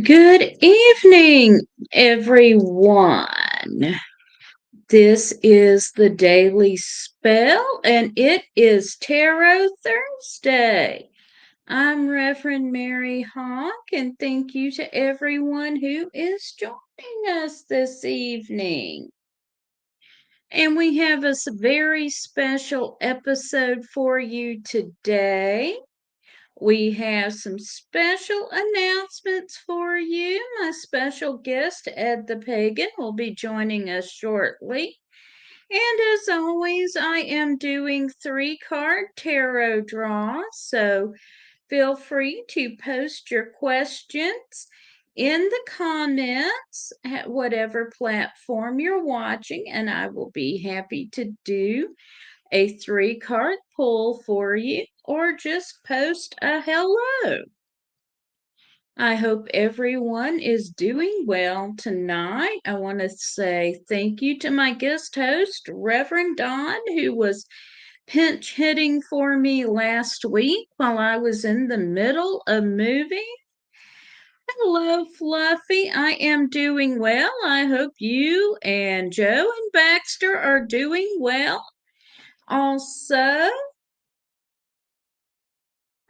Good evening, everyone. This is the Daily Spell, and it is Tarot Thursday. I'm Reverend Mary Hawk, and thank you to everyone who is joining us this evening. And we have a very special episode for you today. We have some special announcements for you. My special guest, Ed the Pagan, will be joining us shortly. And as always, I am doing 3-card tarot draws, so feel free to post your questions in the comments at whatever platform you're watching, and I will be happy to do a 3-card pull for you, or just post a hello. I hope everyone is doing well tonight. I want to say thank you to my guest host, Reverend Don, who was pinch hitting for me last week while I was in the middle of moving. Hello, Fluffy. I am doing well. I hope you and Joe and Baxter are doing well. Also,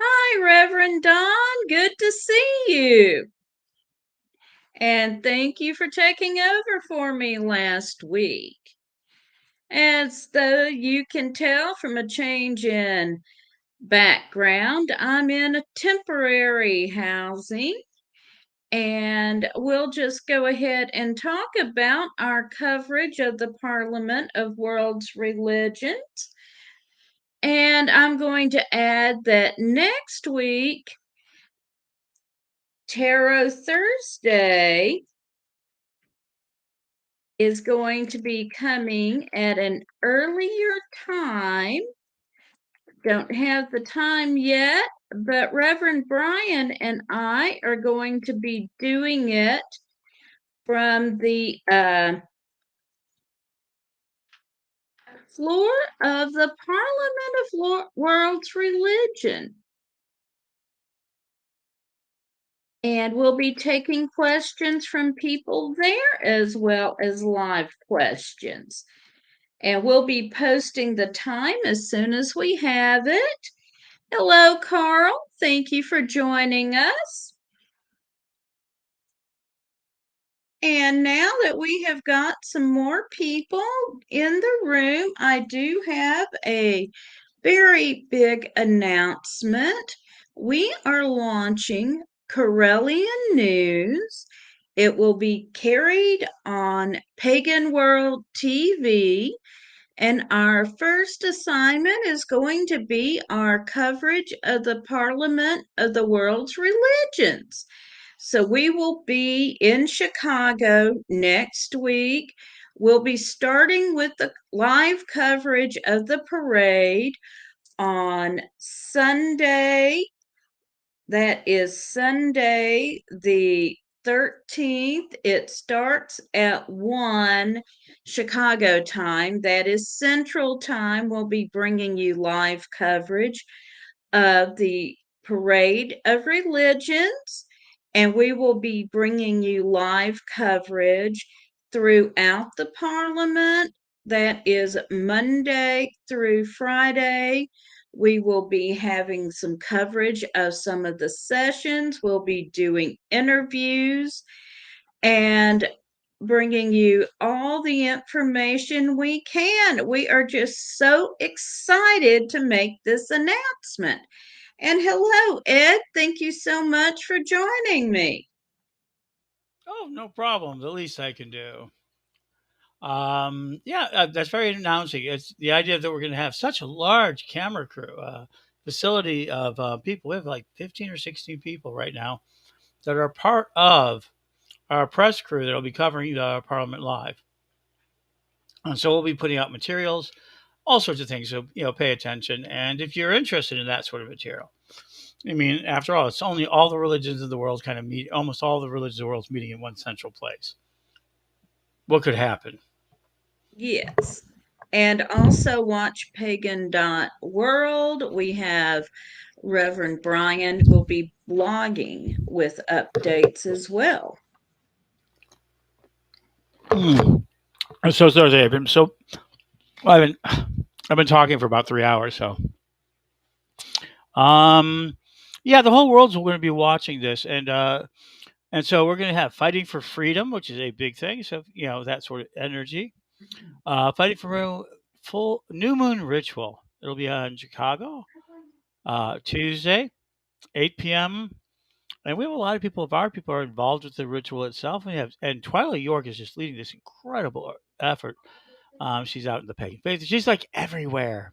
hi, Reverend Don. Good to see you. And thank you for taking over for me last week. As though you can tell from a change in background, I'm in a temporary housing. And we'll just go ahead and talk about our coverage of the Parliament of World's Religions. And I'm going to add that next week, Tarot Thursday is going to be coming at an earlier time. Don't have the time yet, but Reverend Brian and I are going to be doing it from the floor of the Parliament of World's Religion. And we'll be taking questions from people there as well as live questions. And we'll be posting the time as soon as we have it. Hello, Carl. Thank you for joining us. And now that we have got some more people in the room, I do have a very big announcement. We are launching Corellian News. It will be carried on Pagan World TV. And our first assignment is going to be our coverage of the Parliament of the World's Religions. So we will be in Chicago next week. We'll be starting with the live coverage of the parade on Sunday. That is Sunday, the 13th. It starts at 1 Chicago time. That is Central Time. We'll be bringing you live coverage of the Parade of Religions, and we will be bringing you live coverage throughout the Parliament. That is Monday through Friday. We will be having some coverage of some of the sessions. We'll be doing interviews and bringing you all the information we can. We are just so excited to make this announcement. And hello, Ed. Thank you so much for joining me. Oh, no problem. The least I can do. Yeah, that's very announcing. It's the idea that we're going to have such a large camera crew, facility of people. We have like 15 or 16 people right now that are part of our press crew that will be covering the Parliament live. And so we'll be putting out materials, all sorts of things. So, pay attention. And if you're interested in that sort of material, I mean, after all, it's only all the religions of the world kind of meet, almost all the religions of the world meeting in one central place. What could happen? Yes. And also watch pagan.world. We have Reverend Brian will be blogging with updates as well. Mm. So Thursday, I've been I've been talking for about 3 hours. So, um, yeah, the whole world's going to be watching this, and so we're going to have fighting for freedom, which is a big thing. So that sort of energy. Fighting for a full new moon ritual. It'll be in Chicago, Tuesday, 8 p.m. And we have a lot of people. Of our people are involved with the ritual itself. And Twyla York is just leading this incredible effort. She's out in the pagan faith. She's like everywhere.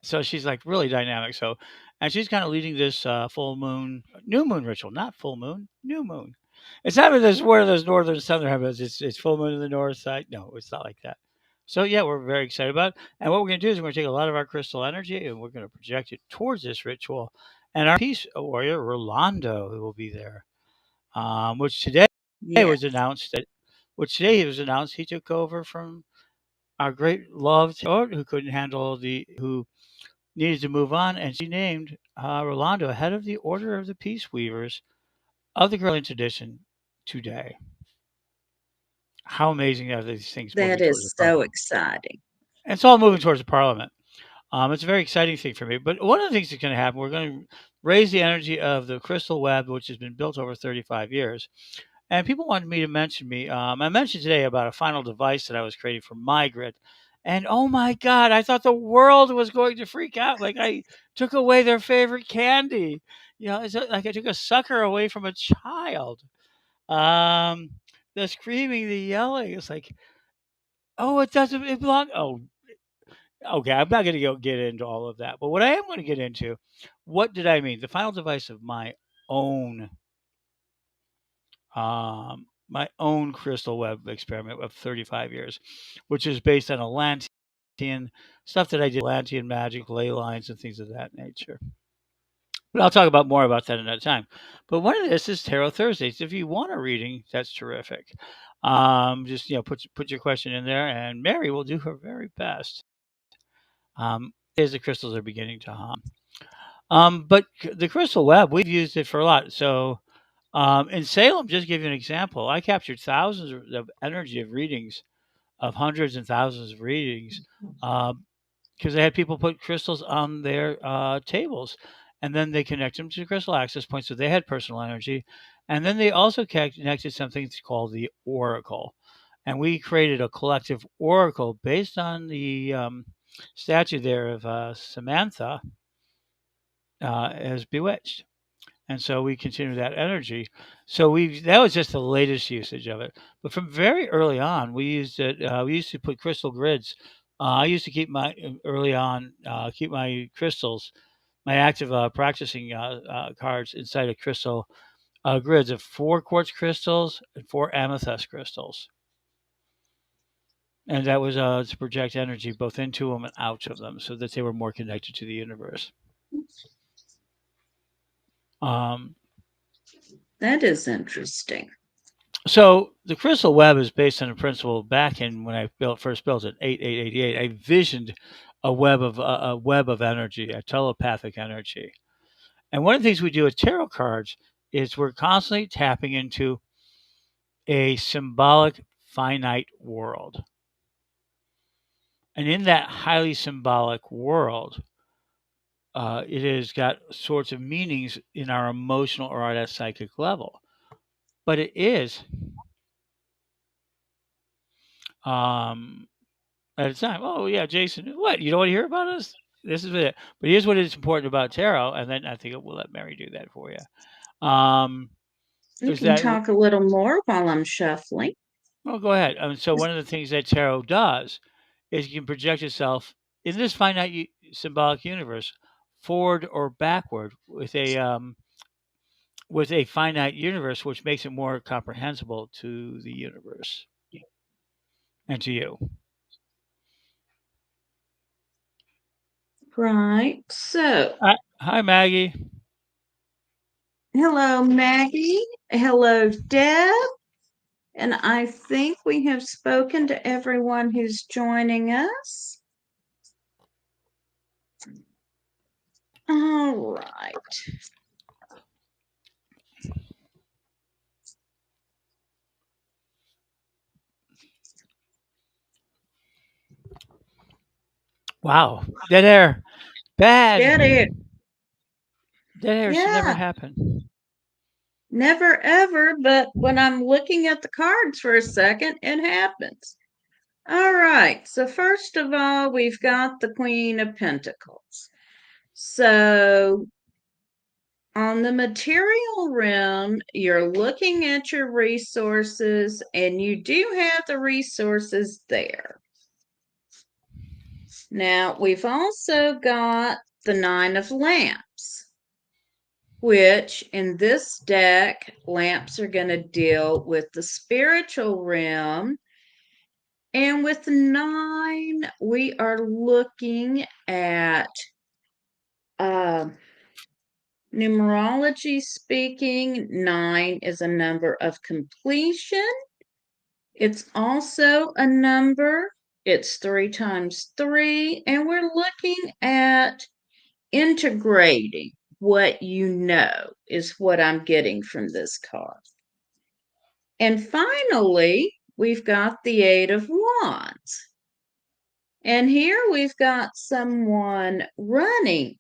So she's like really dynamic. And she's kind of leading this full moon, new moon ritual, not full moon, new moon. It's not this where there's northern and southern hemispheres. It's full moon in the north side. No, it's not like that. So yeah, we're very excited about it. And what we're going to do is we're going to take a lot of our crystal energy and we're going to project it towards this ritual. And our peace warrior Rolando, who will be there, which today Yeah, was announced that, which today it was announced he took over from our great loved who couldn't handle who needed to move on, and she named Rolando head of the Order of the Peace Weavers of the Gregorian tradition today. How amazing are these things that moving towards the is so parliament? exciting. And it's all moving towards the parliament. It's a very exciting thing for me. But one of the things that's going to happen, we're going to raise the energy of the crystal web, which has been built over 35 years. And people wanted me to mention me. I mentioned today about a final device that I was creating for my grid. And oh my God, I thought the world was going to freak out. Like I took away their favorite candy. It's like I took a sucker away from a child. Um, the screaming, the yelling. It's like, oh, it belongs. Oh, okay. I'm not going to go get into all of that. But what I am going to get into, what did I mean? The final device of own my own crystal web experiment of 35 years, which is based on Atlantean stuff that I did, Atlantean magic, ley lines, and things of that nature. But I'll talk about more about that another time. But one of this is Tarot Thursdays. If you want a reading, that's terrific. Just put your question in there, and Mary will do her very best. As the crystals are beginning to hum. But the crystal web, we've used it for a lot. So in Salem, just to give you an example, I captured thousands of energy of readings, of hundreds and thousands of readings, because they had people put crystals on their tables, and then they connect them to crystal access points, so they had personal energy, and then they also connected something called the oracle, and we created a collective oracle based on the statue there of Samantha as bewitched. And so we continue that energy. So that was just the latest usage of it. But from very early on, we used it. We used to put crystal grids. I used to keep keep my crystals, my active practicing cards inside of crystal grids of 4 quartz crystals and 4 amethyst crystals. And that was to project energy both into them and out of them, so that they were more connected to the universe. Um, That is interesting. So the crystal web is based on a principle back in when I first built it, 8888. I visioned a web of energy, a telepathic energy. And one of the things we do with tarot cards is we're constantly tapping into a symbolic finite world. And in that highly symbolic world, it has got sorts of meanings in our emotional or at a psychic level. But it is um, at a time. Oh yeah, Jason, what you don't want to hear about us? This is it. But here's what is important about tarot, and then I think we'll let Mary do that for you. You Is can that talk a little more while I'm shuffling. oh, go ahead. So one of the things that tarot does is you can project yourself in this finite symbolic universe, forward or backward with a finite universe, which makes it more comprehensible to the universe and to you. Right. So, Hi, Maggie. hello, Maggie. Hello, Deb. And I think we have spoken to everyone who's joining us. All right. Wow. Dead air. Bad. Dead air. Dead air should never Yeah, happen. never ever, but when I'm looking at the cards for a second, it happens. All right, so first of all, we've got the Queen of Pentacles. So on the material realm, you're looking at your resources, and you do have the resources there. Now, we've also got the Nine of Lamps, which in this deck, lamps are going to deal with the spiritual realm. And with 9, we are looking at numerology speaking, 9 is a number of completion. It's also a number, it's 3 times 3, and we're looking at integrating what you know, is what I'm getting from this card. And finally, we've got the Eight of Wands. And here we've got someone running.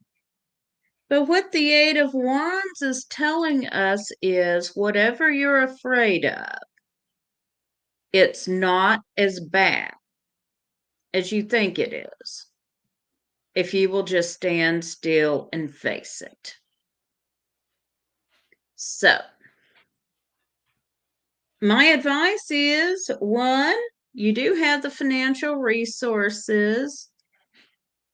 But what the Eight of Wands is telling us is whatever you're afraid of, it's not as bad as you think it is if you will just stand still and face it. So, my advice is, 1, you do have the financial resources.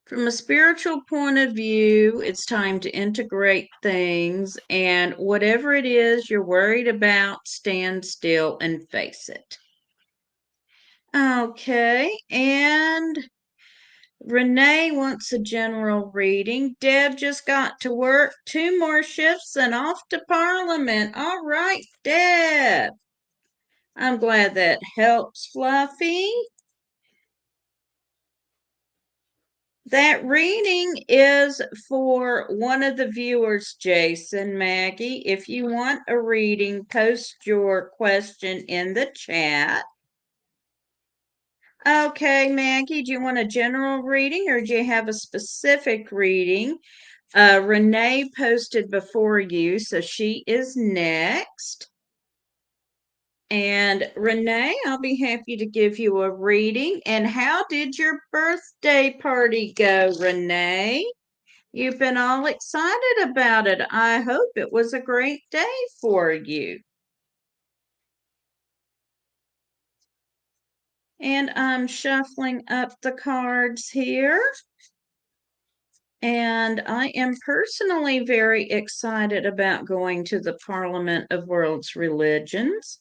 From a spiritual point of view, it's time to integrate things, and whatever it is you're worried about, stand still and face it. Okay, and Renee wants a general reading. Deb just got to work, 2 more shifts and off to Parliament. All right, Deb. I'm glad that helps, Fluffy. That reading is for one of the viewers, Jason, Maggie. If you want a reading, post your question in the chat. Okay, Maggie, do you want a general reading or do you have a specific reading? Renee posted before you, so she is next. And Renee, I'll be happy to give you a reading. And how did your birthday party go, Renee? You've been all excited about it. I hope it was a great day for you. And I'm shuffling up the cards here. And I am personally very excited about going to the Parliament of World's Religions.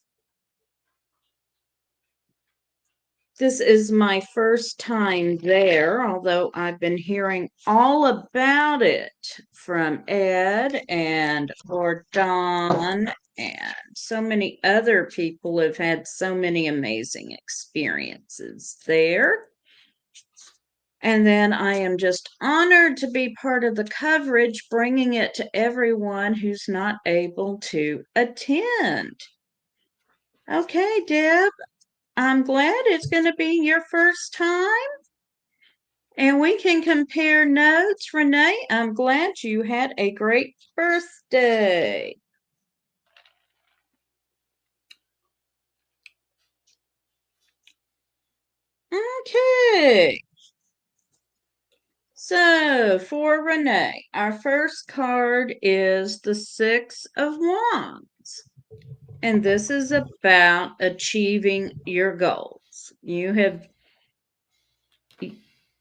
This is my first time there, although I've been hearing all about it from Ed and Lord Don, and so many other people have had so many amazing experiences there. And then I am just honored to be part of the coverage, bringing it to everyone who's not able to attend. Okay, Deb, I'm glad it's going to be your first time. And we can compare notes. Renee, I'm glad you had a great birthday. Okay. So for Renee, our first card is the Six of Wands. And this is about achieving your goals. You have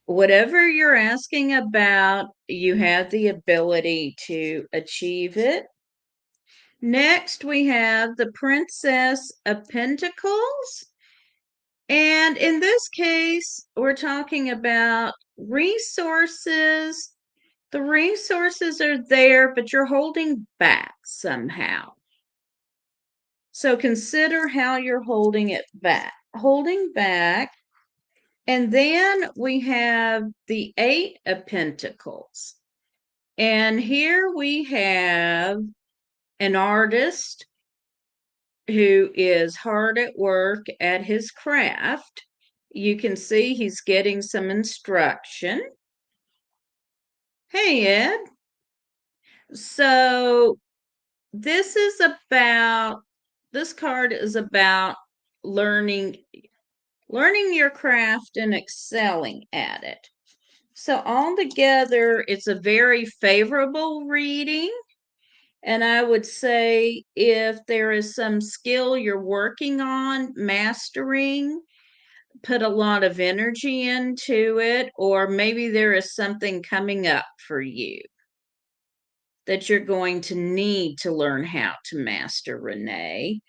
whatever you're asking about, you have the ability to achieve it. Next, we have the Princess of Pentacles. And in this case, we're talking about resources. The resources are there, but you're holding back somehow. So consider how you're holding it back. Holding back. And then we have the Eight of Pentacles. And here we have an artist who is hard at work at his craft. You can see he's getting some instruction. Hey, Ed. So this card is about learning your craft and excelling at it. So altogether, it's a very favorable reading. And I would say if there is some skill you're working on mastering, put a lot of energy into it, or maybe there is something coming up for you that you're going to need to learn how to master, Renee.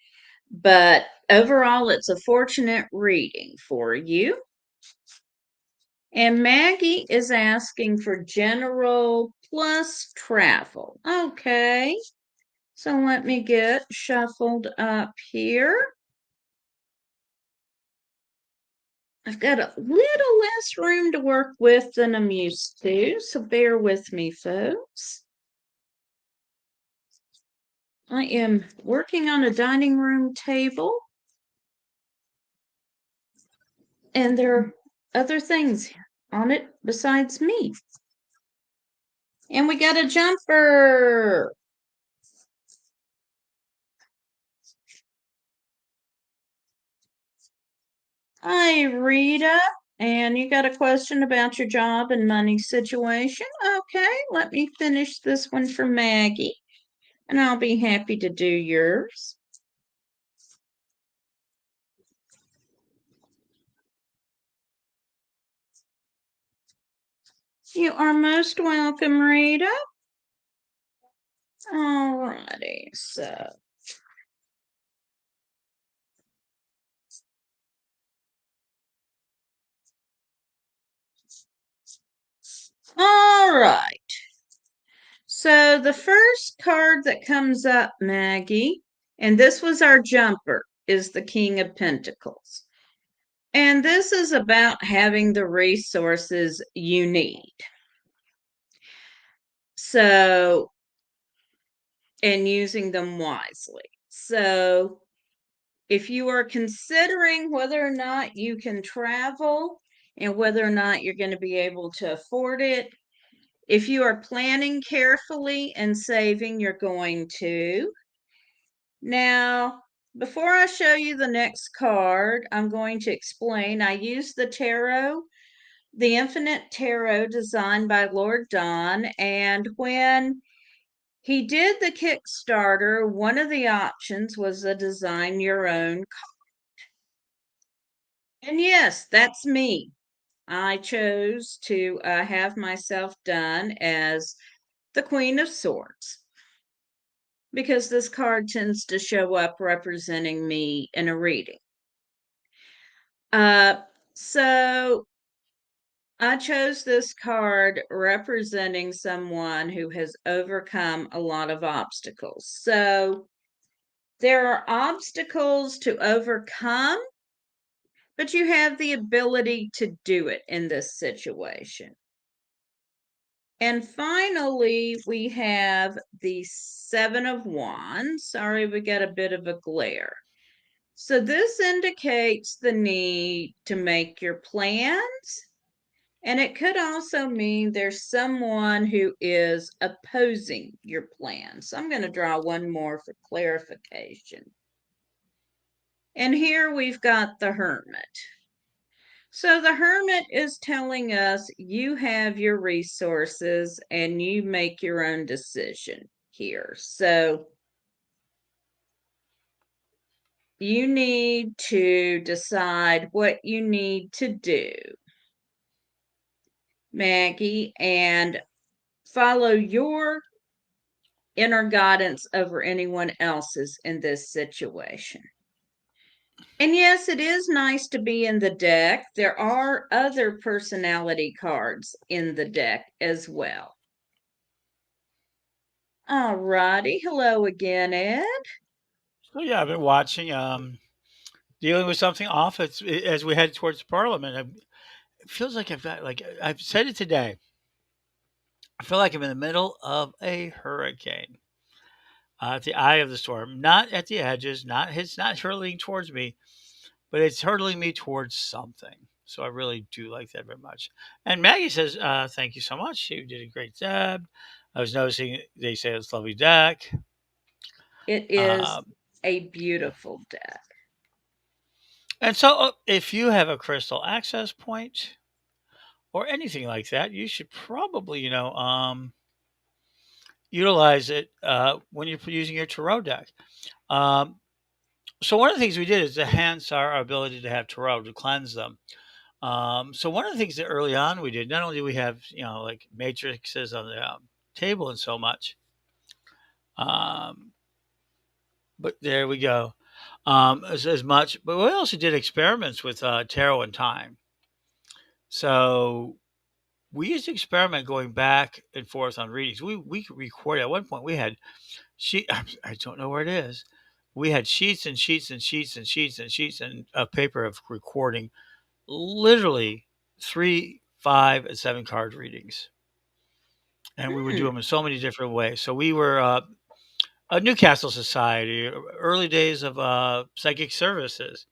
But overall, it's a fortunate reading for you. And Maggie is asking for general plus travel. Okay. So let me get shuffled up here. I've got a little less room to work with than I'm used to, so bear with me, folks. I am working on a dining room table, and there are other things on it besides me. And we got a jumper. Hi, Rita. And you got a question about your job and money situation? Okay, let me finish this one for Maggie, and I'll be happy to do yours. You are most welcome, Rita. Alrighty, so. All right. So the first card that comes up, Maggie, and this was our jumper, is the King of Pentacles. And this is about having the resources you need. So, and using them wisely. So, if you are considering whether or not you can travel and whether or not you're going to be able to afford it, if you are planning carefully and saving, you're going to. Now, before I show you the next card, I'm going to explain. I use the tarot, the Infinite Tarot designed by Lord Don, and when he did the Kickstarter, one of the options was a design your own card. And yes, that's me. I chose to have myself done as the Queen of Swords, because this card tends to show up representing me in a reading. So I chose this card representing someone who has overcome a lot of obstacles. So there are obstacles to overcome, but you have the ability to do it in this situation. And finally, we have the Seven of Wands. Sorry, we got a bit of a glare. So this indicates the need to make your plans. And it could also mean there's someone who is opposing your plans. So I'm going to draw one more for clarification. And here we've got the Hermit. So the Hermit is telling us you have your resources and you make your own decision here. So you need to decide what you need to do, Maggie, and follow your inner guidance over anyone else's in this situation. And yes, it is nice to be in the deck. There are other personality cards in the deck as well. All righty. Hello again, Ed. So yeah, I've been watching, dealing with something off. As we head towards Parliament. It feels like I've got like I've said it today. I feel like I'm in the middle of a hurricane. At the eye of the storm, not at the edges. Not it's not hurtling towards me, but it's hurtling me towards something. So I really do like that very much. And Maggie says, "Thank you so much. You did a great job." I was noticing they say it's lovely deck. It is Um, a beautiful deck. and so, if you have a crystal access point or anything like that, you should probably, utilize it when you're using your tarot deck. Um, so one of the things we did is to enhance our ability to have tarot to cleanse them. So one of the things that early on we did, not only do we have like matrices on the table and so much, um, but there we go. As much, but we also did experiments with tarot and time. So we used to experiment going back and forth on readings. We could record at one point. We had I don't know where it is. We had sheets and sheets and sheets and sheets and sheets and a paper of recording, literally 3, 5, and 7 card readings, and we would do Hmm. them in so many different ways. So we were a Newcastle Society, early days of psychic services.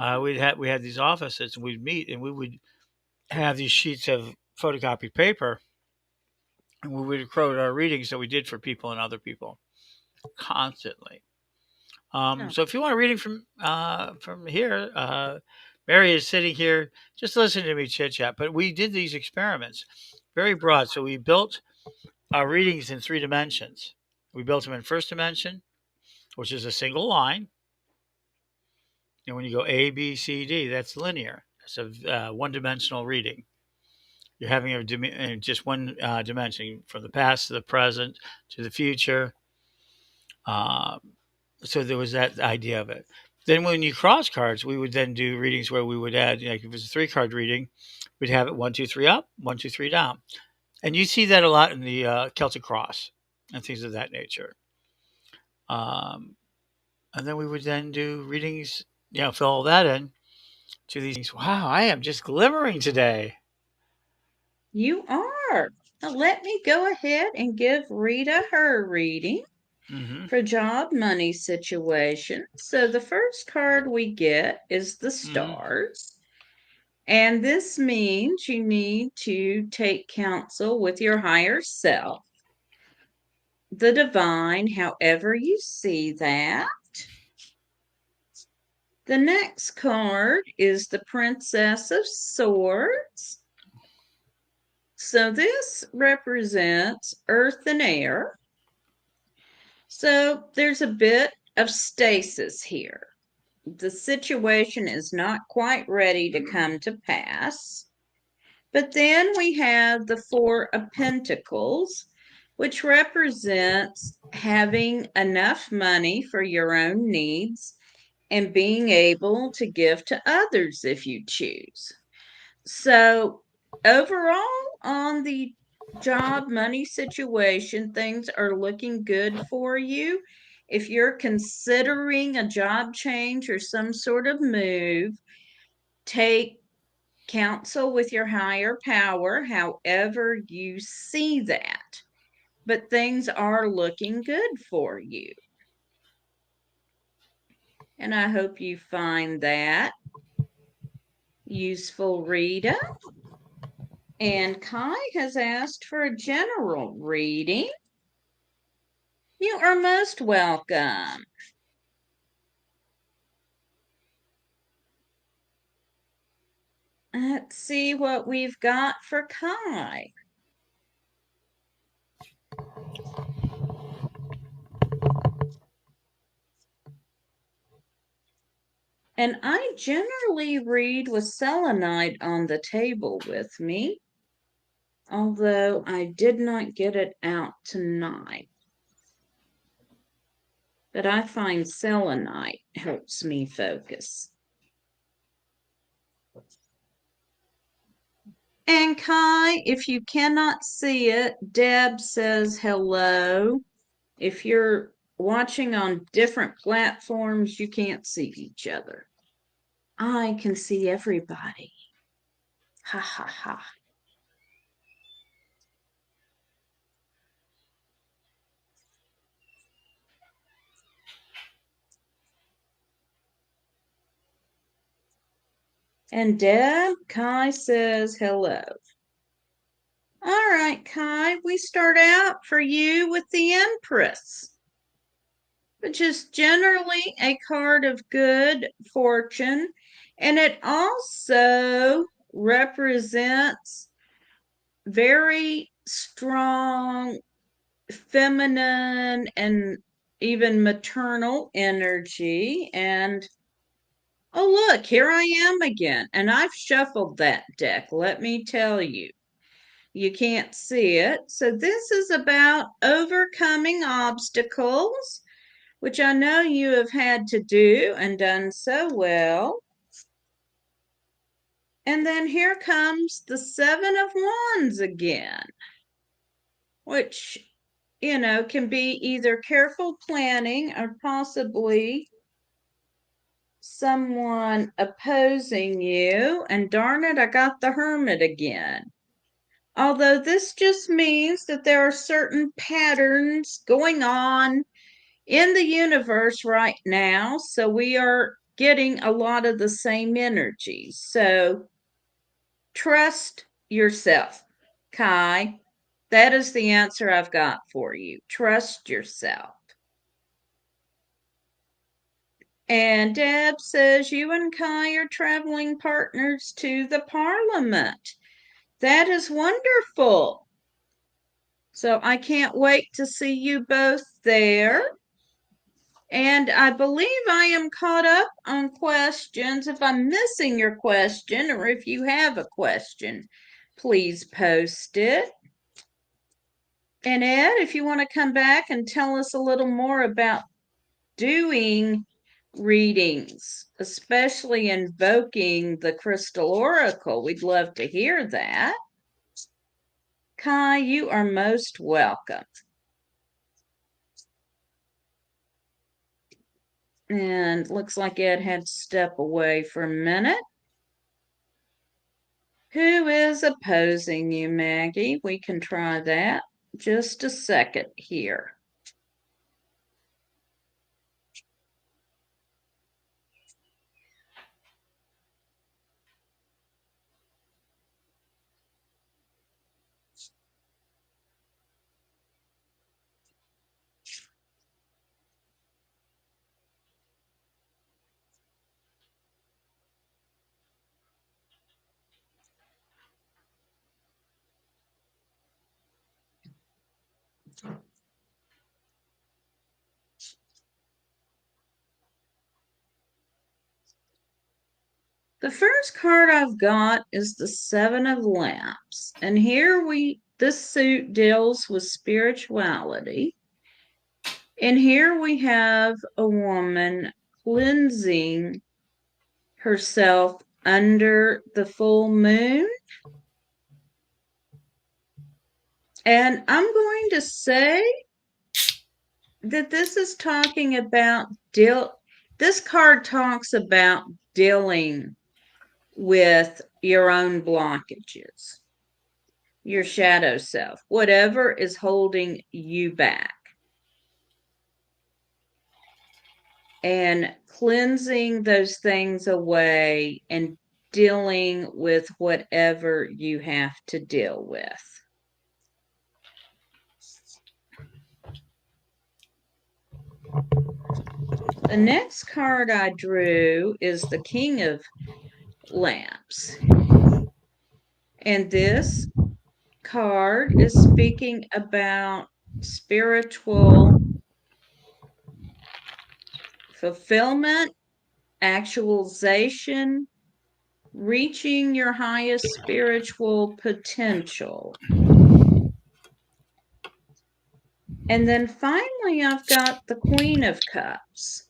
We had these offices, and we'd meet, and we would have these sheets of photocopied paper, and we would record our readings that we did for people and other people constantly. Oh, So if you want a reading from here, Mary is sitting here just listening to me chit chat. But we did these experiments, very broad. So we built our readings in 3 dimensions. We built them in first dimension, which is a single line. And when you go A, B, C, D, that's linear. It's a one-dimensional reading. You're having just one dimension from the past to the present to the future. Um, so there was that idea of it. Then when you cross cards, we would then do readings where we would add, like if it was a 3 card reading, we'd have it 1, 2, 3 up, 1, 2, 3 down, and you see that a lot in the Celtic cross and things of that nature. Um, and then we would then do readings, fill all that in to these things. Wow, I am just glimmering today. you are. Now let me go ahead and give Rita her reading Hmm. for job money situation. So the first card we get is the Hmm. stars. And this means you need to take counsel with your higher self, the divine, however you see that. The next card is the Princess of Swords. So this represents earth and air. So there's a bit of stasis here. The situation is not quite ready to come to pass. But then we have the Four of Pentacles, which represents having enough money for your own needs and being able to give to others if you choose. So, overall, on the job money situation, things are looking good for you. If you're considering a job change or some sort of move, take counsel with your higher power, however you see that. But things are looking good for you. And I hope you find that useful, Rita. And Kai has asked for a general reading. You are most welcome. Let's see what we've got for Kai. And I generally read with selenite on the table with me, although I did not get it out tonight. But I find selenite helps me focus. And Kai, if you cannot see it, Deb says hello. If you're watching on different platforms, you can't see each other. I can see everybody. Ha ha ha. And Deb, Kai says hello. All right, Kai, we start out for you with the Empress, which is generally a card of good fortune, and it also represents very strong feminine and even maternal energy. And oh, look, here I am again. And I've shuffled that deck, let me tell you. You can't see it. So this is about overcoming obstacles, which I know you have had to do and done so well. And then here comes the Seven of Wands again, which, can be either careful planning or possibly someone opposing you. And darn it, I got the Hermit again. Although this just means that there are certain patterns going on in the universe right now. So we are getting a lot of the same energies. So trust yourself, Kai. That is the answer I've got for you. Trust yourself. And Deb says you and Kai are traveling partners to the Parliament. That is wonderful. So I can't wait to see you both there. And I believe I am caught up on questions. If I'm missing your question or if you have a question, please post it. And Ed, if you want to come back and tell us a little more about doing readings, especially invoking the Crystal Oracle, we'd love to hear that. Kai, you are most welcome. And looks like Ed had to step away for a minute. Who is opposing you, Maggie? We can try that. Just a second here. The first card I've got is the Seven of Lamps. And this suit deals with spirituality. And here we have a woman cleansing herself under the full moon. And I'm going to say that this is talking about this card talks about dealing with your own blockages, your shadow self, whatever is holding you back, and cleansing those things away and dealing with whatever you have to deal with. The next card I drew is the King of Lamps. And this card is speaking about spiritual fulfillment, actualization, reaching your highest spiritual potential. And then finally, I've got the Queen of Cups.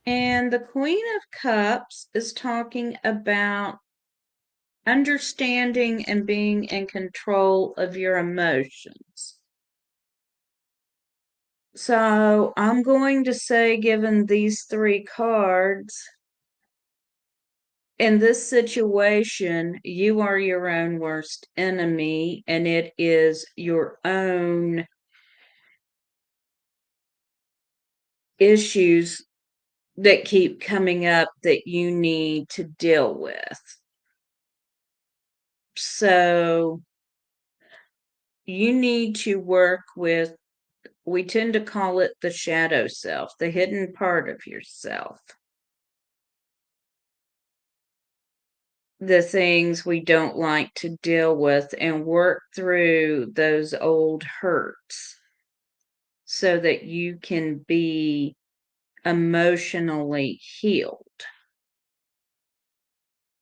And the Queen of Cups is talking about understanding and being in control of your emotions. So I'm going to say, given these three cards, in this situation, you are your own worst enemy, and it is your own issues that keep coming up that you need to deal with. So you need to work with, we tend to call it the shadow self, the hidden part of yourself. The things we don't like to deal with, and work through those old hurts so that you can be emotionally healed.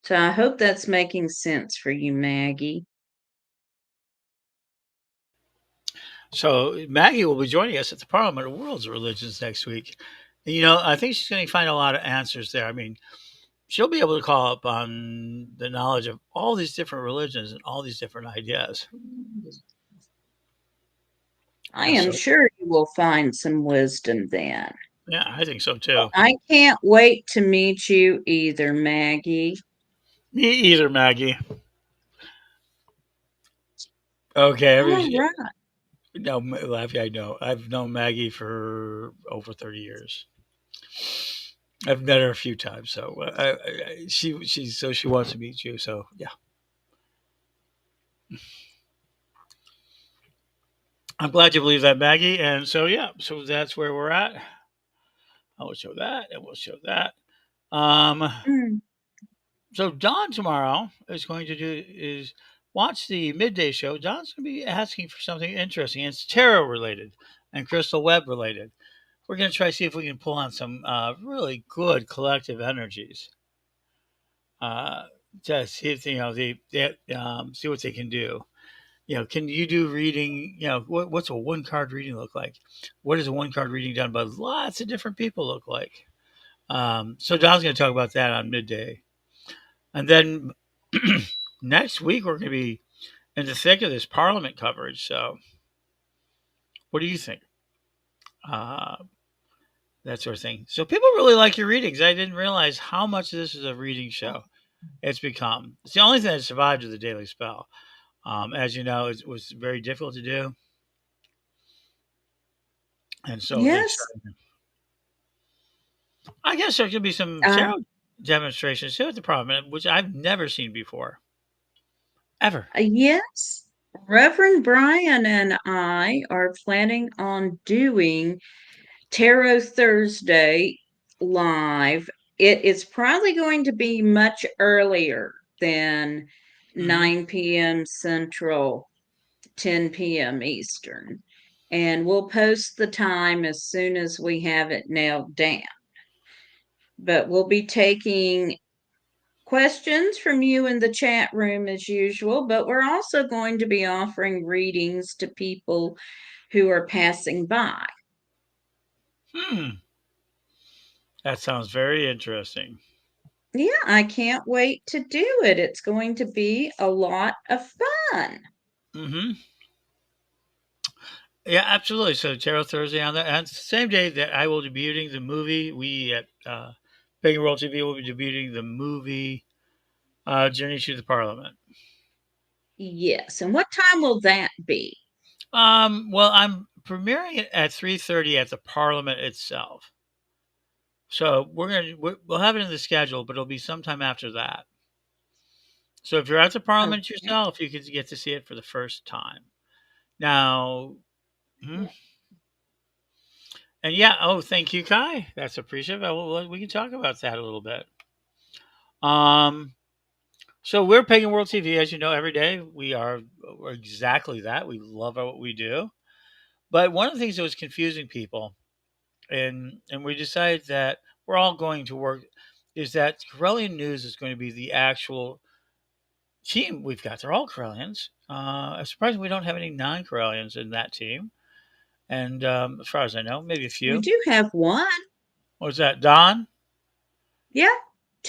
So I hope that's making sense for you, Maggie. So Maggie will be joining us at the Parliament of World's Religions next week. And, I think she's going to find a lot of answers there. I mean, she'll be able to call up on the knowledge of all these different religions and all these different ideas. I Yeah, am so sure you will find some wisdom then. yeah, I think so too. I can't wait to meet you either, Maggie. Me either, Maggie. Okay, All right. no, Laffy, I know. I've known Maggie for over 30 years. I've met her a few times, so she wants to meet you. So yeah, I'm glad you believe that, Maggie. And so yeah, so that's where we're at. I will show that, and we'll show that. Um, Mm. so Don tomorrow is going to do is watch the midday show. Don's going to be asking for something interesting. It's tarot related and crystal web related. We're going to try to see if we can pull on some really good collective energies uh, to see if see what they can do. Can you do reading? What's a one card reading look like? What does a one card reading done by lots of different people look like? So Don's going to talk about that on midday, and then next week we're going to be in the thick of this Parliament coverage. So, what do you think? Uh, that sort of thing. So people really like your readings. I didn't realize how much this is a reading show. It's become. It's the only thing that survived with the Daily Spell. As you know, it was very difficult to do, and so they Yes. started. I guess there could be some Uh, tarot demonstrations too at the Parliament, which I've never seen before, ever. yes. Reverend Brian and I are planning on doing Tarot Thursday live. It is probably going to be much earlier than Hmm. 9 p.m. Central, 10 p.m. Eastern. And we'll post the time as soon as we have it nailed down. But we'll be taking questions from you in the chat room as usual, but we're also going to be offering readings to people who are passing by. Hmm. That sounds very interesting. Yeah, I can't wait to do it. It's going to be a lot of fun. Hmm. Yeah, absolutely. So Tarot Thursday on that, and it's the same day that I will be debuting the movie. We at Pagan World TV will be debuting the movie Journey to the Parliament. Yes. And what time will that be? Well, I'm premiering it at 3:30 at the Parliament itself. So we'll have it in the schedule, but it'll be sometime after that. So if you're at the Parliament Okay. yourself, you can get to see it for the first time. Now, hmm, and yeah, oh, thank you, Kai. That's appreciative. We can talk about that a little bit. Um, so we're Pagan World TV, as you know, every day we're exactly that. We love what we do. But one of the things that was confusing people, and we decided that we're all going to work, is that Corellian News is going to be the actual team we've got. They're all Corellians. I'm surprised we don't have any non-Corellians in that team. And as far as I know, maybe a We few. do have one. What was that, Don? Yeah.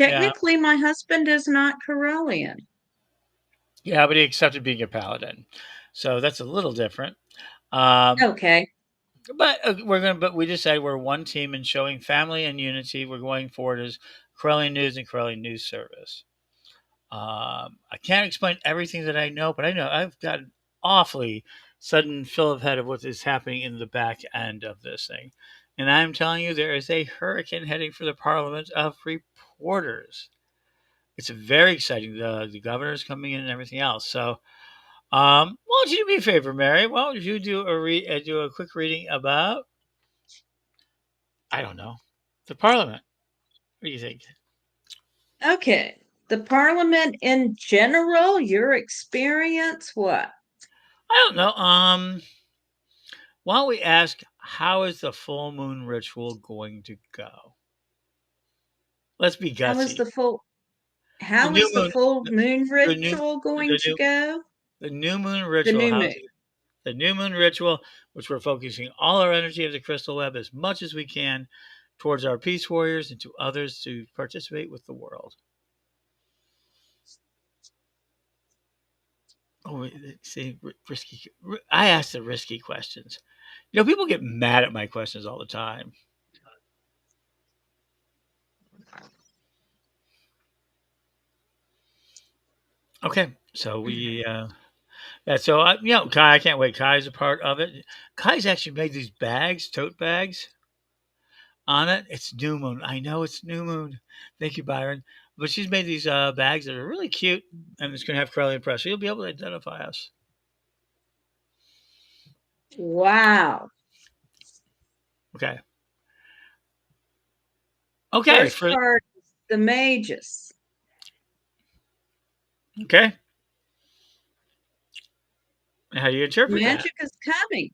Yeah, Technically, my husband is not Corellian. yeah, but he accepted being a paladin, so that's a little different. Um, Okay. But we decided we're one team in showing family and unity. We're going forward as Corellian News and Corellian News Service. I can't explain everything that I know, but I know I've got an awfully sudden fill of head of what is happening in the back end of this thing. And I'm telling you, there is a hurricane heading for the Parliament of reporters. It's very exciting. The governor's coming in and everything else. So, why don't you do me a favor, Mary? Why don't you do a quick reading about, I don't know, the Parliament? What do you think? Okay. The Parliament in general, your experience, what? I don't know. Why don't we ask, how is the full moon ritual going to go? Let's be How is gutsy. the full The how new is the moon, full moon the new, ritual going the to new, go? the new moon The ritual. new How's moon. it? The new moon ritual, which we're focusing all our energy of the crystal web as much as we can towards our peace warriors and to others to participate with the world. Oh, see, risky. I ask the risky questions. People get mad at my questions all the time. Okay, so yeah, so Kai, I can't wait. Kai's a part of it. Kai's actually made these bags, tote bags on it. It's new moon. I know it's new moon. Thank you, Byron. But she's made these bags that are really cute, and it's going to have Corellian Press, so you'll be able to identify us. Wow. Okay. Okay. First card is the Magus. Okay. How do you interpret that? Magic is coming.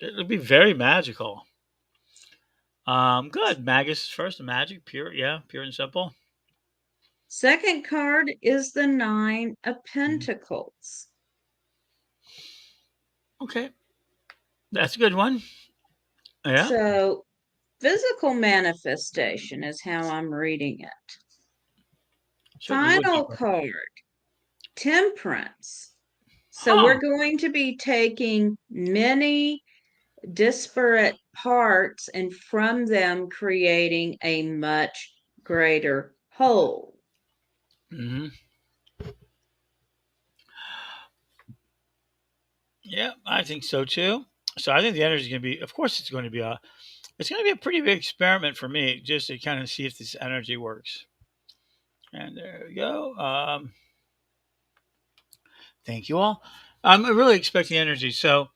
It'll be very magical. Good. Magus first. Magic, pure. Yeah, pure and simple. Second card is the Nine of Mhm. Pentacles. Okay, that's a good one. Yeah. So, physical manifestation is how I'm reading it. Certainly would be. Final card, Temperance. So, we're Huh. going to be taking many disparate parts and from them creating a much greater whole. Hmm. Yeah, I think so too. So I think the energy is going to be. Of course, it's going to be a pretty big experiment for me, just to kind of see if this energy works. And there we go. Thank you all. I'm really expecting energy. So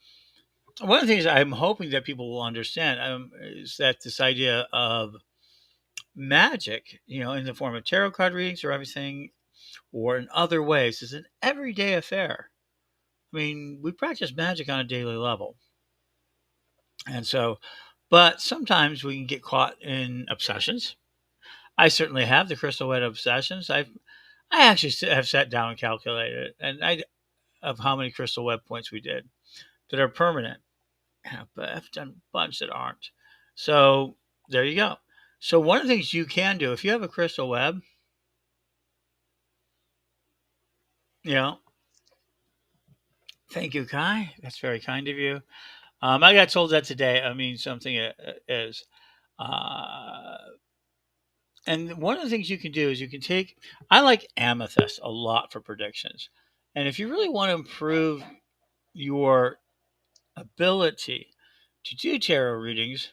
one of the things I'm hoping that people will understand is that this idea of magic, in the form of tarot card readings or everything, or in other ways, is an everyday affair. I mean, we practice magic on a daily level. And so, but sometimes we can get caught in obsessions. I certainly have the crystal wet obsessions. I actually have sat down and calculated, and I of how many crystal web points we did that are permanent. Yeah, but I've done a bunch that aren't. So there you go. So one of the things you can do if you have a crystal web, you know, thank you, Kai. That's very kind of you. I got told that today. I mean, something is. Uh, and one of the things you can do is you can take. I like amethyst a lot for predictions, and if you really want to improve your ability to do tarot readings,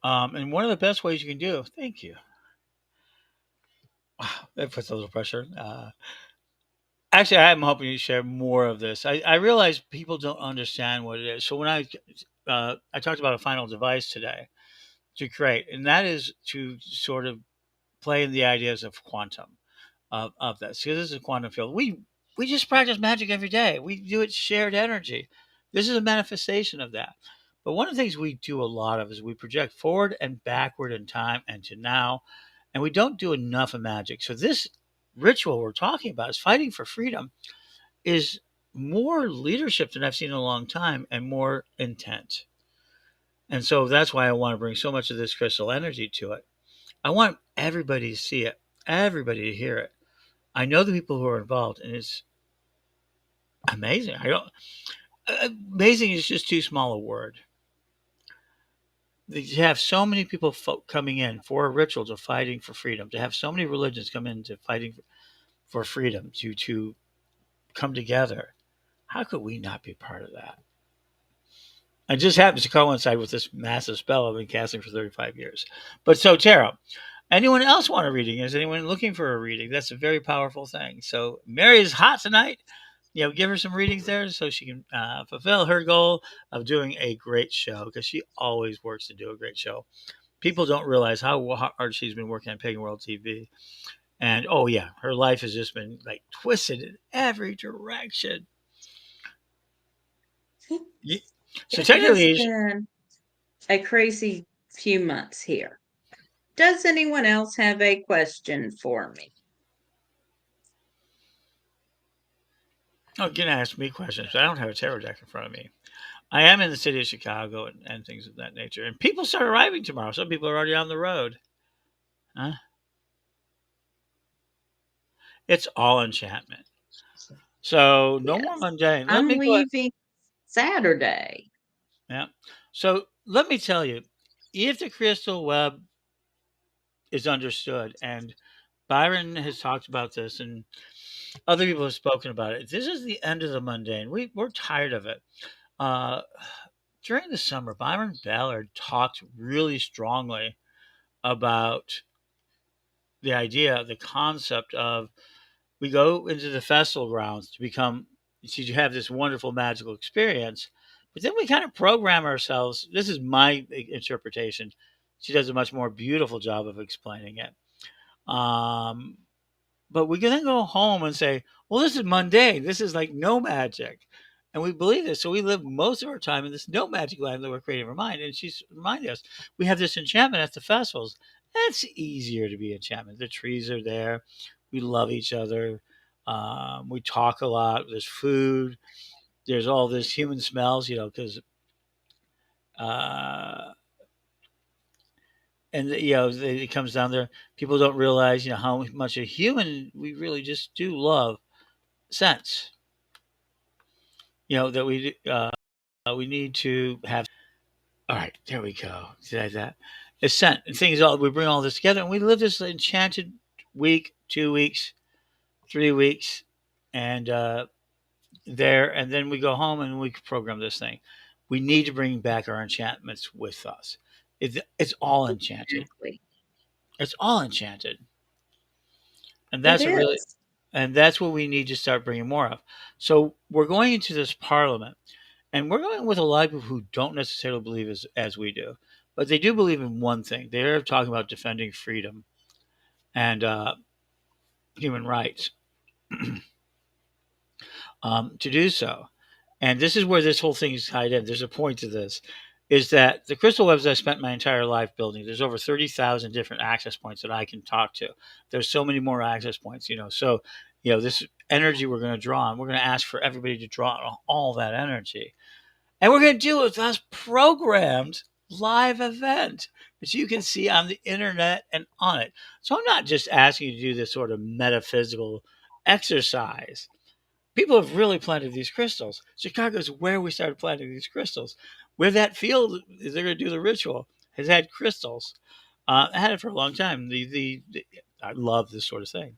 and one of the best ways you can do. Thank you. Wow, that puts a little pressure. Actually, I'm hoping to share more of this. I realize people don't understand what it is. So when I talked about a final device today to create, and that is to sort of play in the ideas of quantum of this, because this is a quantum field. We just practice magic every day. We do it shared energy. This is a manifestation of that. But one of the things we do a lot of is we project forward and backward in time and to now, and we don't do enough of magic. So this ritual we're talking about is fighting for freedom, is more leadership than I've seen in a long time and more intent. And so that's why I want to bring so much of this crystal energy to it. I want everybody to see it, everybody to hear it. I know the people who are involved, and it's amazing. I don't. Amazing is just too small a word. To have so many people coming in for a ritual to fighting for freedom, to have so many religions come into fighting for freedom, to come together. How could we not be part of that? It just happens to coincide with this massive spell I've been casting for 35 years. But so, Tara, anyone else want a reading? Is anyone looking for a reading? That's a very powerful thing. So, Mary is hot tonight. Give her some readings there so she can fulfill her goal of doing a great show because she always works to do a great show. People don't realize how hard she's been working on Pagan World TV. And oh, yeah, her life has just been like twisted in every direction. So, It has technically, been a crazy few months here. Does anyone else have a question for me? oh, you can ask me questions, but I don't have a tarot deck in front of me. I am in the city of Chicago and things of that nature. And people start arriving tomorrow. Some people are already on the road. Huh? It's all enchantment. So no more Yes, mundane. Let I'm me go ahead. leaving Saturday. Yeah. So let me tell you, if the crystal web is understood, and Byron has talked about this, and other people have spoken about it, this is the end of the mundane. We're tired of it. Uh, During the summer, Byron Ballard talked really strongly about the idea, the concept of we go into the festival grounds to become, to have this wonderful magical experience, but then we kind of program ourselves. This is my interpretation. She does a much more beautiful job of explaining it. Um, but we can then go home and say, well, this is mundane. This is like no magic. And we believe this. So we live most of our time in this no magic land that we're creating in our mind. And she's reminding us we have this enchantment at the festivals. It's easier to be enchantment. The trees are there. We love each other. We talk a lot. There's food. There's all this human smells, because uh, and it comes down there. People don't realize, how much a human we really just do love sense. That we need to have. All right, there we go. See that? It's scent and things. All we bring all this together, and we live this enchanted week, 2 weeks, 3 weeks, and and then we go home and we program this thing. We need to bring back our enchantments with us. It's all enchanted. Exactly. It's all enchanted, and It that's a really is. and that's what we need to start bringing more of. So we're going into this parliament, and we're going with a lot of people who don't necessarily believe as we do, but they do believe in one thing. They're talking about defending freedom and human rights to do so. And this is where this whole thing is tied in. There's a point to this, is that the crystal webs I spent my entire life building, there's over 30,000 different access points that I can talk to. There's so many more access points, So, this energy we're going to draw on, we're going to ask for everybody to draw on all that energy. And we're going to do it with us programmed live event that you can see on the internet and on it. So I'm not just asking you to do this sort of metaphysical exercise. People have really planted these crystals. Chicago is where we started planting these crystals. Where that field is, they're going to do the ritual, has had crystals. I had it for a long time. I love this sort of thing.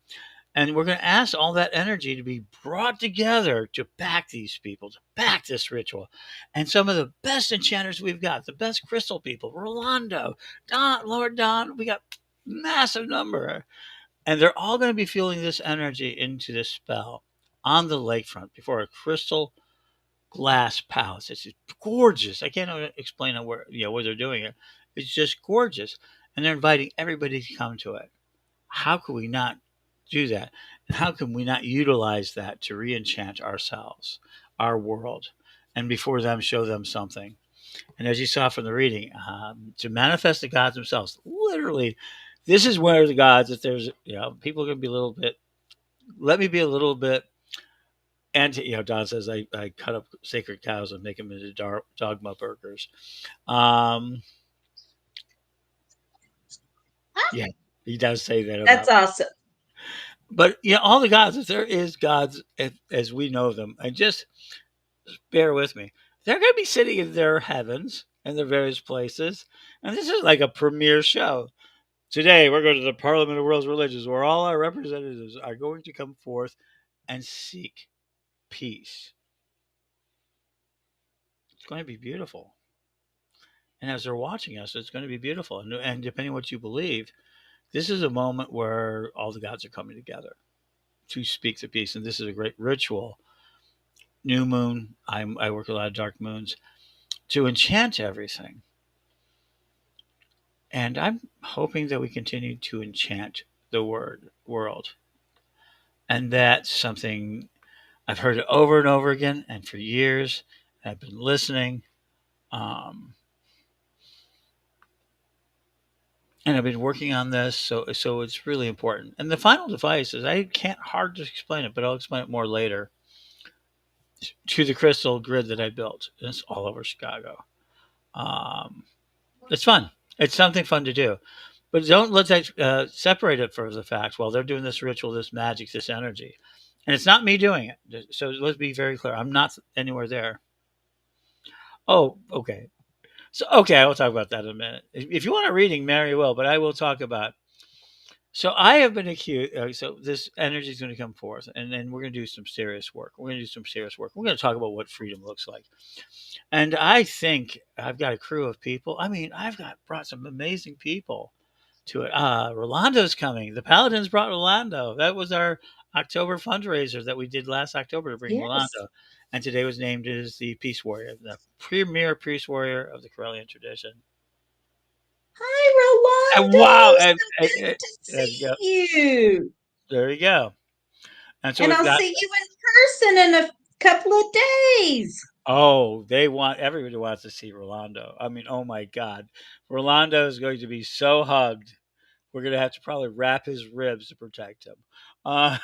And we're going to ask all that energy to be brought together to back these people, to back this ritual. And some of the best enchanters we've got, the best crystal people, Rolando, Don, Lord Don, we got massive number. And they're all going to be feeling this energy into this spell on the lakefront before a crystal glass palace. It's gorgeous. I can't explain where they're doing it. It's just gorgeous. And they're inviting everybody to come to it. How could we not do that? And how can we not utilize that to re-enchant ourselves, our world, and before them show them something? And as you saw from the reading, to manifest the gods themselves, literally, this is where the gods, if there's, people are going to be a little bit, let me be a little bit, and, Don says, I cut up sacred cows and make them into dogma burgers. Um, Ah, yeah, he does say that that's about. awesome. But all the gods, if there is gods as we know them, and just bear with me. They're going to be sitting in their heavens and their various places, and this is like a premiere show. Today, we're going to the Parliament of World's Religions, where all our representatives are going to come forth and seek peace. It's going to be beautiful. And as they're watching us, it's going to be beautiful. And depending on what you believe, this is a moment where all the gods are coming together to speak the peace. And this is a great ritual. New moon, I work a lot of dark moons to enchant everything. And I'm hoping that we continue to enchant the world. And that's something I've heard it over and over again, and for years. I've been listening, um, and I've been working on this. So it's really important. And the final device is I can't hard to explain it, but I'll explain it more later. To the crystal grid that I built, and it's all over Chicago. Um, it's fun. It's something fun to do. But don't let that separate it from the fact, well, they're doing this ritual, this magic, this energy. And it's not me doing it. So let's be very clear. I'm not anywhere there. Oh, okay. So, okay, I will talk about that in a minute. If you want a reading, Mary will, but I will talk about. So I have been accused. So this energy is going to come forth, and then we're going to do some serious work. We're going to do some serious work. We're going to talk about what freedom looks like. And I think I've got a crew of people. I mean, I've got brought some amazing people to it. Rolando's coming. The Paladins brought Rolando. That was our October fundraiser that we did last October to bring Yes. Rolando. And today was named as the Peace Warrior, the premier Peace Warrior of the Corellian tradition. Hi, And Rolando. wow! So good to There you go. see you. There you go. And so And we've I'll got. see you in person in a couple of days. Oh, they want everybody wants to see Rolando. I mean, oh my God, Rolando is going to be so hugged. We're going to have to probably wrap his ribs to protect him. Uh,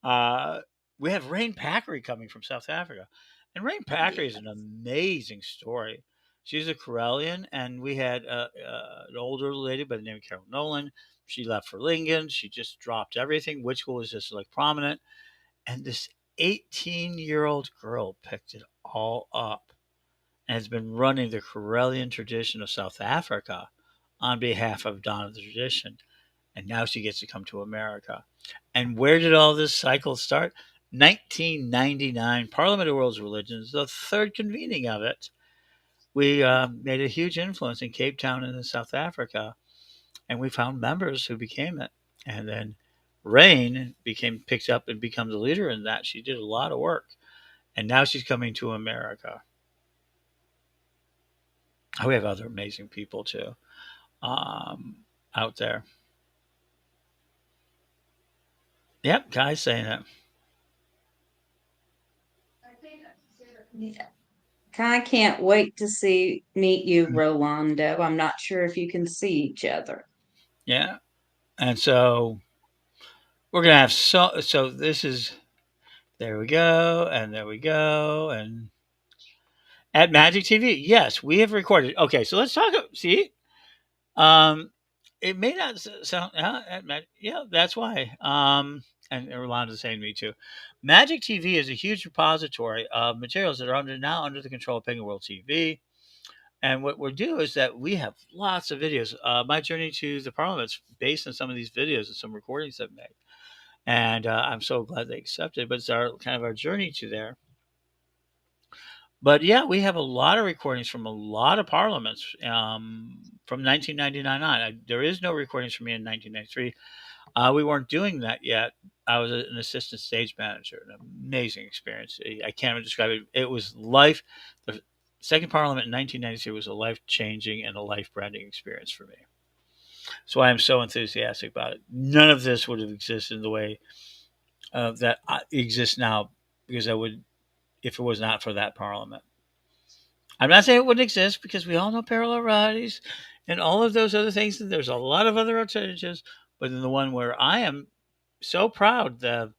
Uh, we have Rain Packery coming from South Africa. And Rain Packery is Yeah. an amazing story. She's a Corellian, and we had an older lady by the name of Carol Nolan. She left for Lingen. She just dropped everything. Witchcool was just like prominent. And this 18-year-old girl picked it all up and has been running the Corellian tradition of South Africa on behalf of Dawn of the Tradition, and now she gets to come to America. And where did all this cycle start? 1999, Parliament of World's Religions, the third convening of it. We made a huge influence in Cape Town and in South Africa, and we found members who became it. And then Rain became picked up and become the leader in that. She did a lot of work, and now she's coming to America. We have other amazing people too out there. Yep, guys saying it. Yeah. I can't wait to meet you, Rolando. I'm not sure if you can see each other. Yeah, and so we're gonna have so this is there we go, and there we go, and at Magic TV, yes, we have recorded. Okay, so let's talk. See, um, it may not sound at Magic. Yeah, that's why. And Rolando's saying to me too. Magic TV is a huge repository of materials that are under the control of Penguin World TV. And what we'll do is that we have lots of videos. My journey to the Parliament's based on some of these videos and some recordings I've made. And I'm so glad they accepted. But it's our kind of our journey to there. But yeah, we have a lot of recordings from a lot of parliaments from 1999 on. There is no recordings from me in 1993. We weren't doing that yet. I was an assistant stage manager. An amazing experience. I can't even describe it. It was life. The second parliament in 1993 was a life changing and a life branding experience for me. So I am so enthusiastic about it. None of this would have existed in the way that exists now because I would if it was not for that parliament. I'm not saying it wouldn't exist because we all know parallel realities and all of those other things. And there's a lot of other alternatives, but in the one where I am so proud that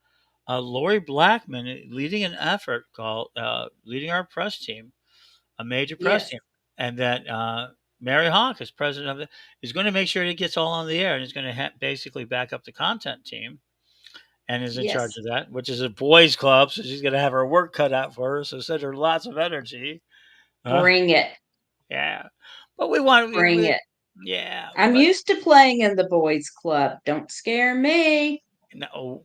Lori Blackman leading an effort called leading our press team, a major press Yes. team, and that Mary Hawk is president of it, is going to make sure it gets all on the air and is going to basically back up the content team and is in charge Yes. of that, which is a boys' club. So she's going to have her work cut out for her. So send her lots of energy. Huh? Bring it. Yeah. But we want, Bring it. yeah, I'm but used to playing in the boys' club. Don't scare me. no,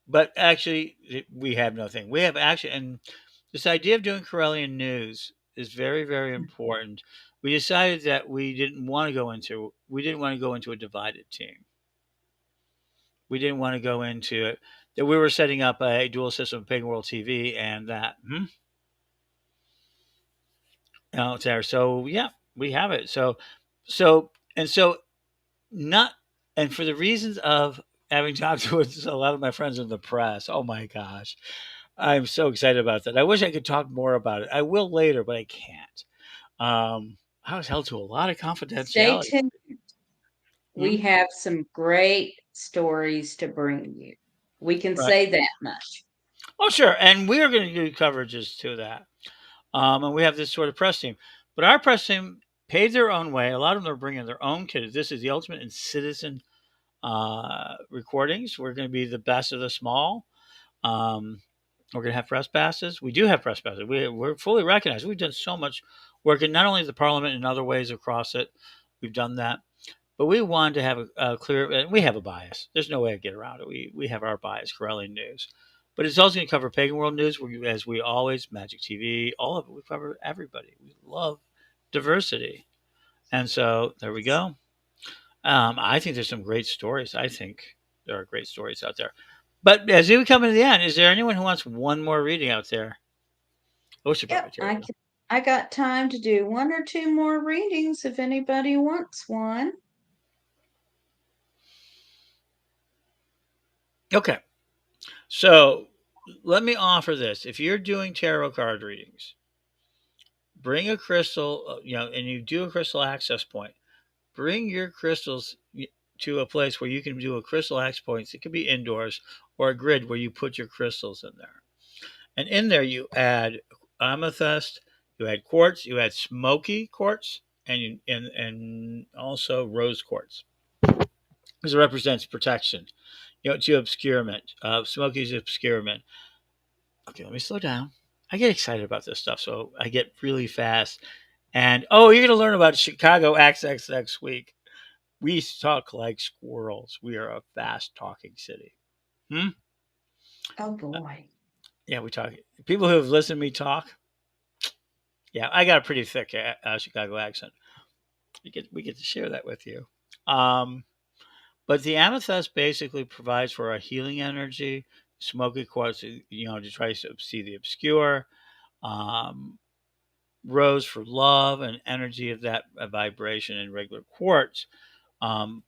but actually, we have nothing. We have actually, and this idea of doing Corellian news is very, very important. We decided that we didn't want to go into a divided team. We didn't want to go into it that we were setting up a dual system of Pagan World TV and that. It's there. So yeah, we have it. So and so not and for the reasons of having talked to a lot of my friends in the press. Oh my gosh, I'm so excited about that. I wish I could talk more about it. I will later, but I can't. I was held to a lot of Stay confidentiality. tuned. Hmm? We have some great stories to bring you. We can Right. say that much. Oh, sure. And we are going to do coverages to that. And we have this sort of press team. But our press team paid their own way. A lot of them are bringing their own kids. This is the ultimate in citizen recordings. We're going to be the best of the small. Um, we're going to have press passes. We do have press passes. We're fully recognized. We've done so much work in not only the parliament and other ways across it. We've done that. But we wanted to have a clear, and we have a bias. There's no way to get around it. We have our bias, Corellian News. But it's also going to cover Pagan World News, as we always, Magic TV, all of it. We cover everybody. We love diversity. And so there we go. I think there's some great stories. I think there are great stories out there. But as we come into the end, is there anyone who wants one more reading out there? Oh, she brought Yep, material. I got time to do one or two more readings if anybody wants one. Okay. So let me offer this. If you're doing tarot card readings, bring a crystal, and you do a crystal access point. Bring your crystals to a place where you can do a crystal access point. It could be indoors or a grid where you put your crystals in there. And in there, you add amethyst, you add quartz, you add smoky quartz, and also rose quartz because it represents protection. To obscurement. Smoky is obscurement. Okay, let me slow down. I get excited about this stuff, so I get really fast. And oh, you're going to learn about Chicago Access next week. We talk like squirrels. We are a fast talking city. Hmm? Oh boy. Yeah, we talk. People who have listened to me talk, yeah, I got a pretty thick Chicago accent. We get to share that with you. Um, but the amethyst basically provides for a healing energy. Smoky quartz, to try to see the obscure. Um, Rose for love and energy of that vibration in regular quartz, um,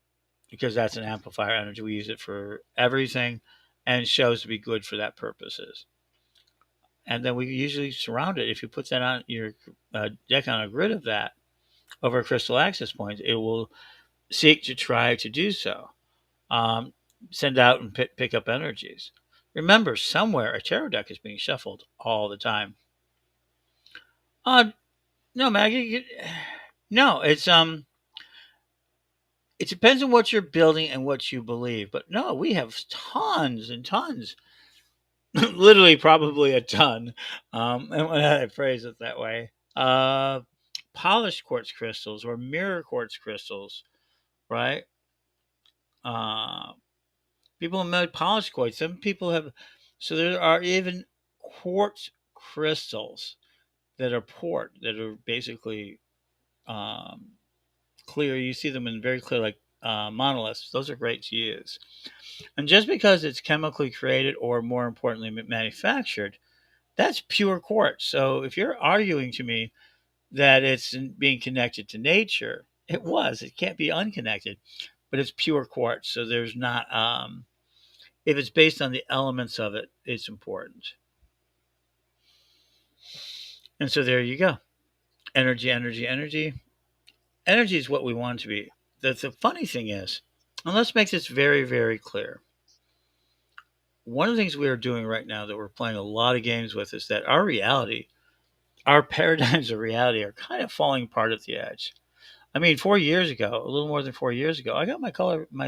because that's an amplifier energy. We use it for everything, and it shows to be good for that purposes. And then we usually surround it. If you put that on your deck on a grid of that over crystal access points, it will seek to try to do so. Um, Send out and pick up energies. Remember, somewhere a tarot deck is being shuffled all the time. No, Maggie. No, it depends on what you're building and what you believe. But no, we have tons and tons, literally probably a ton. And when I phrase it that way, polished quartz crystals or mirror quartz crystals, right? Uh, People have made polished quartz. Some people have, so there are even quartz crystals that are port that are basically um, clear. You see them in very clear, like monoliths. Those are great to use. And just because it's chemically created or more importantly manufactured, that's pure quartz. So if you're arguing to me that it's being connected to nature, it was. It can't be unconnected, but it's pure quartz. So there's not. If it's based on the elements of it, it's important. And so there you go. Energy, energy, energy. Energy is what we want it to be. The funny thing is, and let's make this very, very clear. One of the things we are doing right now that we're playing a lot of games with is that our paradigms of reality are kind of falling apart at the edge. I mean, 4 years ago, a little more than 4 years ago, I got my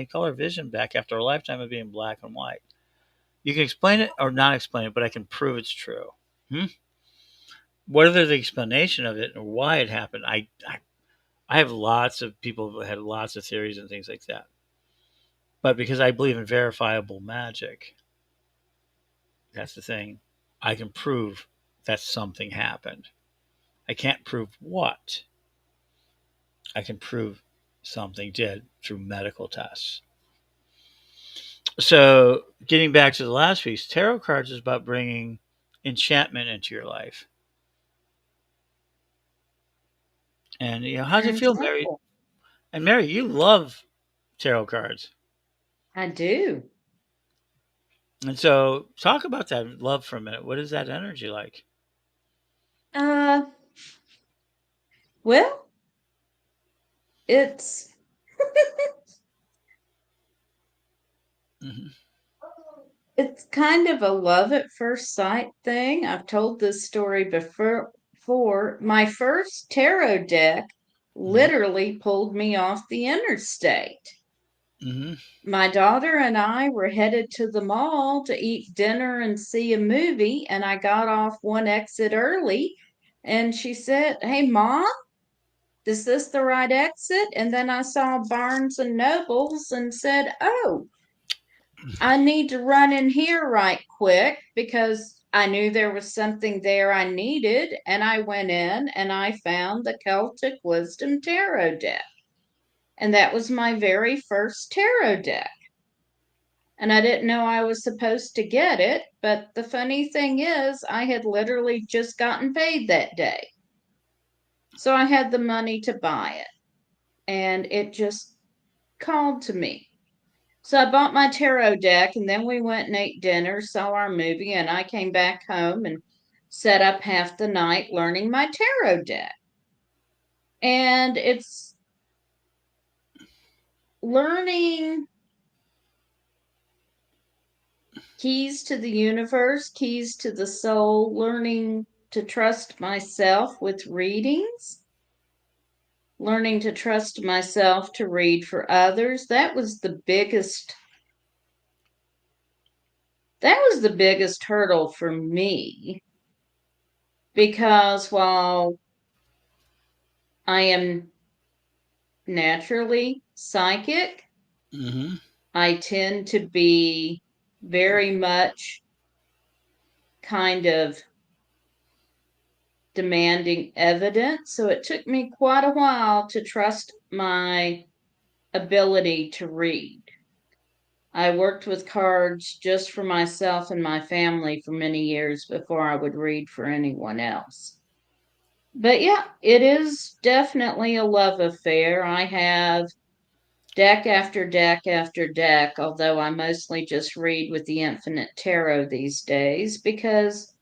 color vision back after a lifetime of being black and white. You can explain it or not explain it, but I can prove it's true. Hmm? Whether the explanation of it or why it happened, I have lots of people who had lots of theories and things like that. But because I believe in verifiable magic, that's the thing. I can prove that something happened. I can't prove what. I can prove something did through medical tests. So, getting back to the last piece, tarot cards is about bringing enchantment into your life. And how does Pure it and feel, Mary? simple. And Mary, you love tarot cards. I do. And so, talk about that love for a minute. What is that energy like? Uh, well, it's Hmm. it's kind of a love at first sight thing. I've told this story before. My first tarot deck Hmm. literally pulled me off the interstate. Hmm. My daughter and I were headed to the mall to eat dinner and see a movie, and I got off one exit early. And she said, "Hey, Mom, is this the right exit?" And then I saw Barnes and Nobles and said, "Oh, I need to run in here right quick," because I knew there was something there I needed. And I went in and I found the Celtic Wisdom Tarot deck. And that was my very first tarot deck. And I didn't know I was supposed to get it. But the funny thing is, I had literally just gotten paid that day. So I had the money to buy it. And it just called to me. So I bought my tarot deck, and then we went and ate dinner, saw our movie, and I came back home and sat up half the night learning my tarot deck. And it's learning keys to the universe, keys to the soul, learning to trust myself with readings, learning to trust myself to read for others. That was the biggest hurdle for me, because while I am naturally psychic, Hmm. I tend to be very much kind of demanding evidence. So it took me quite a while to trust my ability to read. I worked with cards just for myself and my family for many years before I would read for anyone else. But yeah, it is definitely a love affair. I have deck after deck after deck, although I mostly just read with the Infinite Tarot these days, because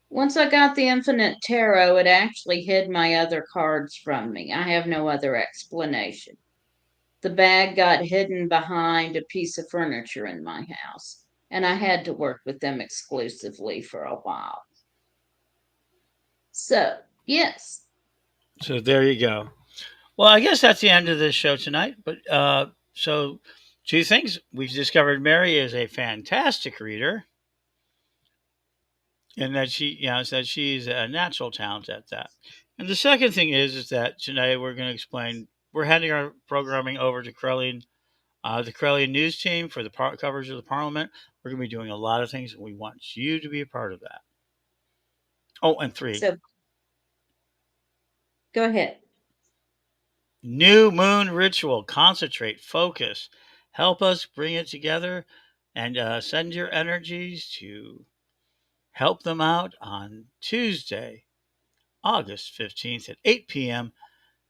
once I got the Infinite Tarot, it actually hid my other cards from me. I have no other explanation. The bag got hidden behind a piece of furniture in my house, and I had to work with them exclusively for a while. So, yes. So, there you go. Well, I guess that's the end of this show tonight. But so two things we've discovered: Mary is a fantastic reader, and that that she's a natural talent at that. And the second thing is that tonight we're going to explain. We're handing our programming over to the Corellian news team for the coverage of the Parliament. We're going to be doing a lot of things, and we want you to be a part of that. Oh, and three, So, go ahead. new moon ritual. Concentrate, focus, help us bring it together, and send your energies to help them out on Tuesday, August 15th at 8 p.m.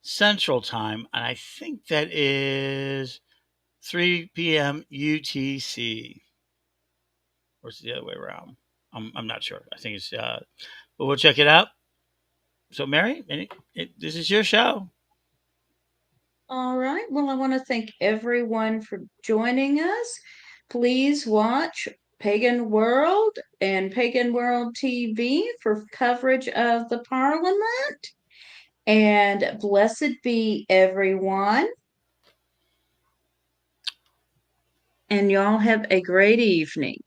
Central Time. And I think that is 3 p.m. UTC. Or is it the other way around? I'm not sure. I think it's, but we'll check it out. So, Mary, this is your show. All right. Well, I want to thank everyone for joining us. Please watch Pagan World and Pagan World TV for coverage of the Parliament. And blessed be everyone. And y'all have a great evening.